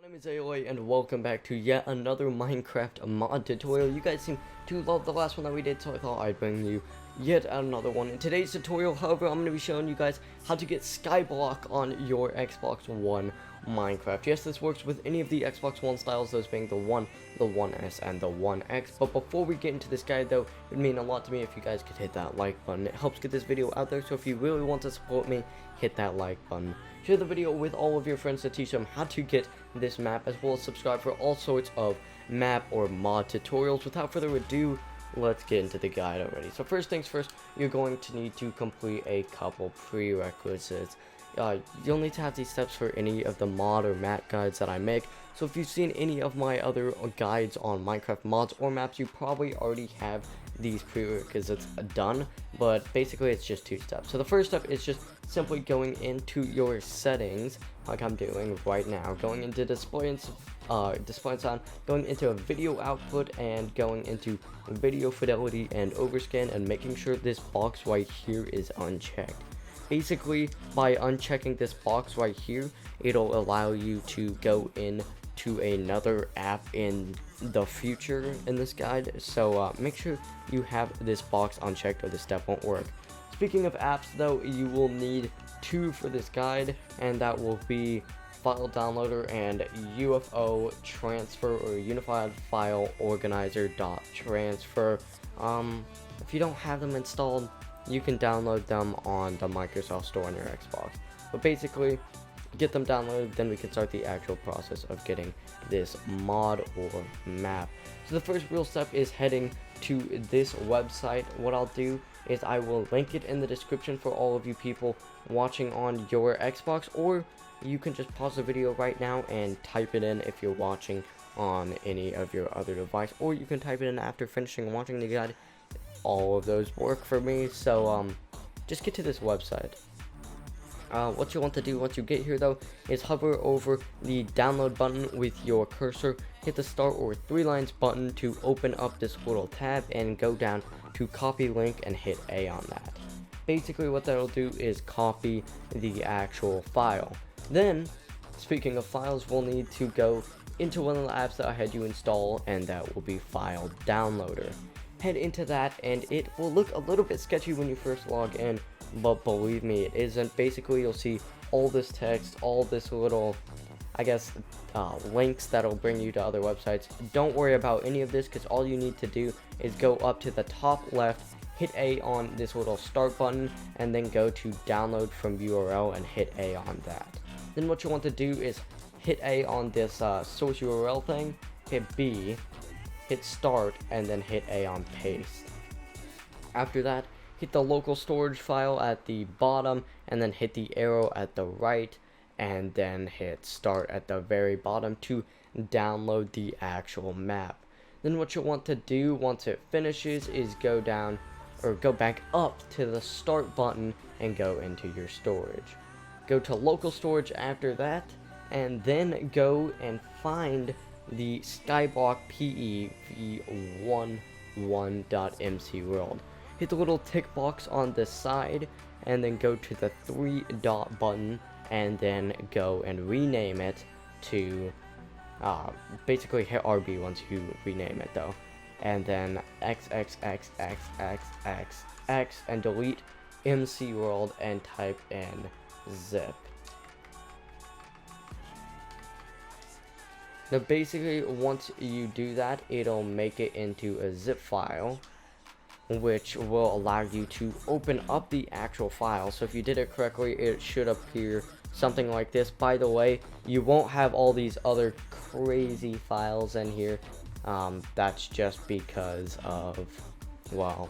My name is AOA and welcome back to yet another Minecraft mod tutorial. You guys seem to love the last one that we did, so I thought I'd bring you yet another one. In today's tutorial, however, I'm going to be showing you guys how to get SKYBLOCK on your Xbox One Minecraft. Yes, this works with any of the Xbox One styles, those being the One, the 1S, and the 1X. But before we get into this guide, though, it would mean a lot to me if you guys could hit that like button. It helps get this video out there, so if you really want to support me, hit that like button. Share the video with all of your friends to teach them how to get this map, as well as subscribe for all sorts of map or mod tutorials. Without further ado, let's get into the guide already. So first things first, you're going to need to complete a couple prerequisites. You'll need to have these steps for any of the mod or map guides that I make. So if you've seen any of my other guides on Minecraft mods or maps, you probably already have these prerequisites done, but basically it's just two steps. So the first step is just simply going into your settings, like I'm doing right now, going into display and sound, going into a video output, and going into video fidelity and overscan, and making sure this box right here is unchecked. Basically, by unchecking this box right here, it'll allow you to go into another app in the future in this guide. So make sure you have this box unchecked or this step won't work. Speaking of apps, though, you will need two for this guide, and that will be File Downloader and UFO Transfer, or Unified File Organizer .transfer. If you don't have them installed, you can download them on the Microsoft Store on your Xbox. But basically, get them downloaded, then we can start the actual process of getting this mod or map. So the first real step is heading to this website. What I'll do is I will link it in the description for all of you people watching on your Xbox, or you can just pause the video right now and type it in if you're watching on any of your other device, or you can type it in after finishing watching the guide. All of those work for me, so just get to this website. What you want to do once you get here, though, is hover over the download button with your cursor, hit the start or 3 lines button to open up this little tab, and go down to copy link and hit A on that. Basically what that'll do is copy the actual file. Then, speaking of files, we'll need to go into one of the apps that I had you install, and that will be File Downloader. Head into that, and it will look a little bit sketchy when you first log in, but believe me, it isn't. Basically, you'll see all this text, all this little, I guess, links that'll bring you to other websites. Don't worry about any of this, because all you need to do is go up to the top left, hit A on this little start button, and then go to download from URL and hit A on that. Then what you want to do is hit A on this source URL thing, hit B, hit start, and then hit A on paste. After that, hit the local storage file at the bottom, and then hit the arrow at the right, and then hit start at the very bottom to download the actual map. Then what you'll want to do once it finishes is go down, or go back up to the start button and go into your storage. Go to local storage after that, and then go and find the SKYBLOCK PE-v11.mc world. Hit the little tick box on the side, and then go to the 3 dot button, and then go and rename it to, basically hit RB once you rename it though, and then XXXXXXX, and delete MC world and type in zip. Now basically, once you do that, it'll make it into a zip file, which will allow you to open up the actual file. So if you did it correctly, it should appear something like this. By the way, you won't have all these other crazy files in here. That's just because of, well,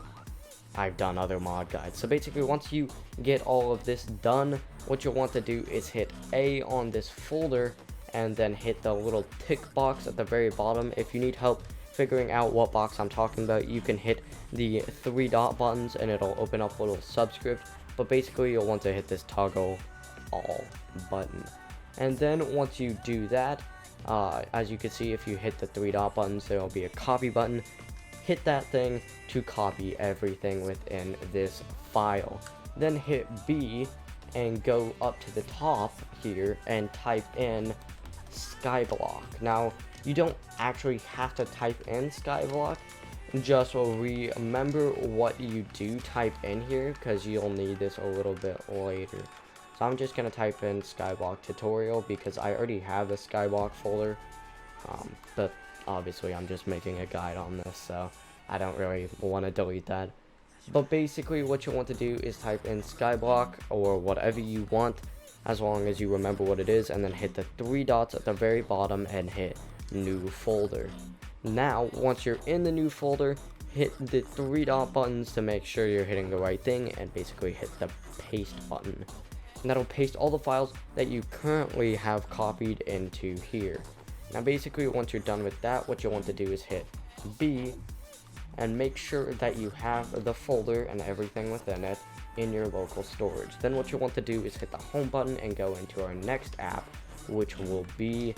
I've done other mod guides. So basically, once you get all of this done, what you'll want to do is hit A on this folder, and then hit the little tick box at the very bottom. If you need help figuring out what box I'm talking about, you can hit the 3 dot buttons, and it'll open up a little subscript. But basically, you'll want to hit this toggle all button. And then once you do that, as you can see, if you hit the 3 dot buttons, there will be a copy button. Hit that thing to copy everything within this file. Then hit B and go up to the top here and type in SKYBLOCK. Now, you don't actually have to type in SKYBLOCK, just remember what you do type in here, because you'll need this a little bit later. So I'm just going to type in SKYBLOCK tutorial because I already have a SKYBLOCK folder, but obviously I'm just making a guide on this, so I don't really want to delete that. But basically what you want to do is type in SKYBLOCK or whatever you want, as long as you remember what it is, and then hit the 3 dots at the very bottom and hit new folder. Now once you're in the new folder, hit the 3 dot buttons to make sure you're hitting the right thing, and basically hit the paste button, and that'll paste all the files that you currently have copied into here. Now basically once you're done with that, what you want to do is hit B and make sure that you have the folder and everything within it in your local storage. Then what you want to do is hit the home button and go into our next app, which will be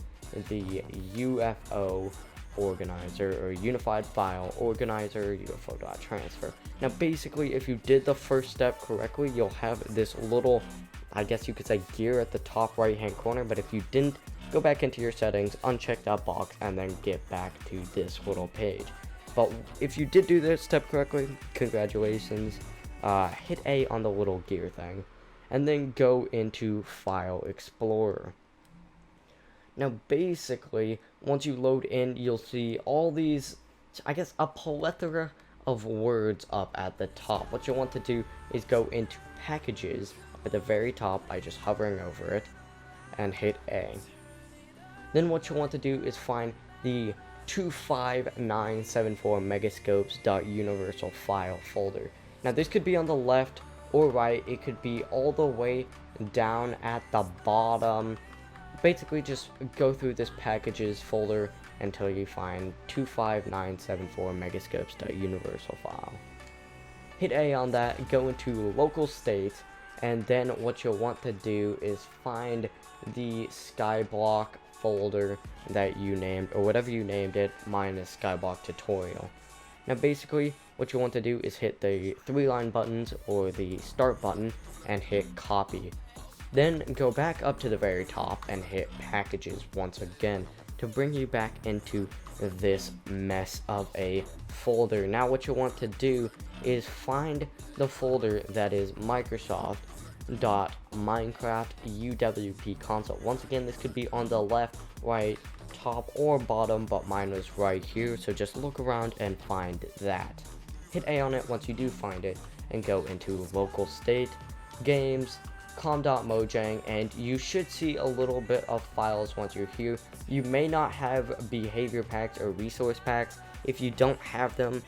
the UFO organizer, or unified file organizer, UFO.transfer. Now basically if you did the first step correctly, you'll have this little, I guess you could say, gear at the top right hand corner, but if you didn't, go back into your settings, uncheck that box, and then get back to this little page. But if you did do this step correctly, congratulations. Hit A on the little gear thing, and then go into File Explorer. Now basically, once you load in, you'll see all these, I guess, a plethora of words up at the top. What you want to do is go into Packages up at the very top by just hovering over it, and hit A. Then what you want to do is find the 25974 megascopes.universal file folder. Now this could be on the left or right, it could be all the way down at the bottom. Basically just go through this packages folder until you find 25974 megascopes.universal file. Hit A on that, go into local state, and then what you'll want to do is find the SKYBLOCK folder that you named, or whatever you named it. Mine is SKYBLOCK tutorial. Now basically what you want to do is hit the 3-line buttons or the start button and hit copy. Then go back up to the very top and hit packages once again to bring you back into this mess of a folder. Now what you want to do is find the folder that is Microsoft.Minecraft UWP console. Once again, this could be on the left, right, top, or bottom, but mine was right here, so just look around and find that. Hit A on it once you do find it, and go into local state, games, com.mojang, and you should see a little bit of files once you're here. You may not have behavior packs or resource packs. If you don't have them,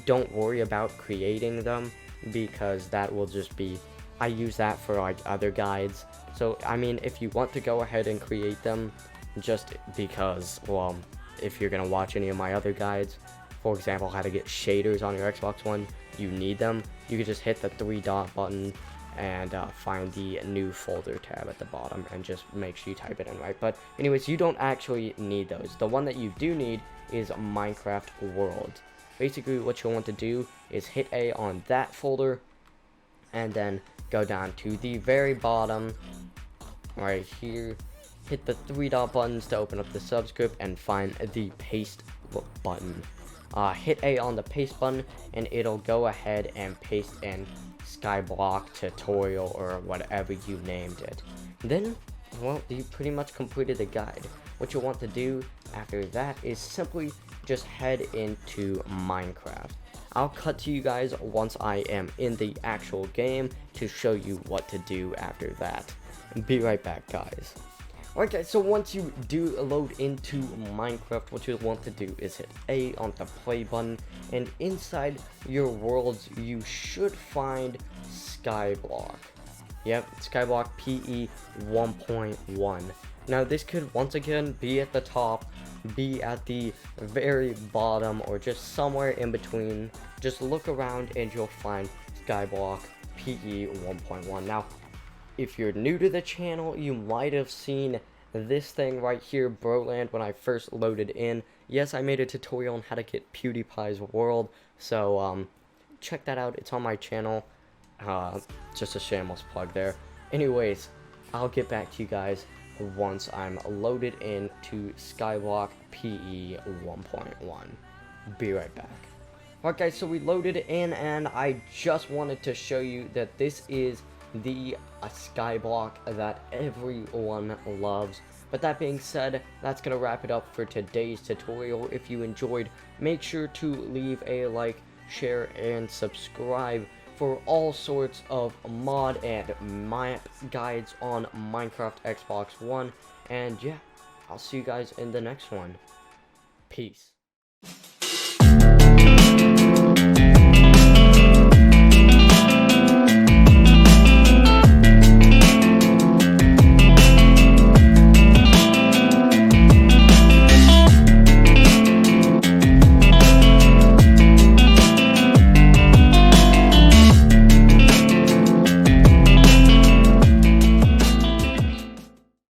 don't worry about creating them, because that will just be, I use that for like other guides. So I mean, if you want to go ahead and create them, just because, well, if you're gonna watch any of my other guides, for example, how to get shaders on your Xbox One, you need them. You can just hit the 3-dot button and find the new folder tab at the bottom, and just make sure you type it in right. But anyways, you don't actually need those. The one that you do need is Minecraft World. Basically what you'll want to do is hit A on that folder, and then go down to the very bottom right here, hit the 3-dot buttons to open up the subscript, and find the paste button. Hit A on the paste button, and it'll go ahead and paste in SKYBLOCK tutorial or whatever you named it. Then, well, you pretty much completed the guide. What you'll want to do after that is simply just head into Minecraft. I'll cut to you guys once I am in the actual game to show you what to do after that. Be right back, guys. Alright guys, so once you do load into Minecraft, what you'll want to do is hit A on the play button, and inside your worlds you should find SKYBLOCK. Yep, SKYBLOCK PE 1.1. Now this could once again be at the top, be at the very bottom, or just somewhere in between. Just look around and you'll find SKYBLOCK PE 1.1. Now, if you're new to the channel, you might have seen this thing right here, Broland, when I first loaded in. Yes, I made a tutorial on how to get PewDiePie's world, so check that out. It's on my channel. Just a shameless plug there. Anyways, I'll get back to you guys once I'm loaded into SKYBLOCK PE 1.1. Be right back. Alright guys, so we loaded in, and I just wanted to show you that this is the SKYBLOCK that everyone loves. But that being said, that's going to wrap it up for today's tutorial. If you enjoyed, make sure to leave a like, share, and subscribe for all sorts of mod and map guides on Minecraft Xbox One. And yeah, I'll see you guys in the next one. Peace.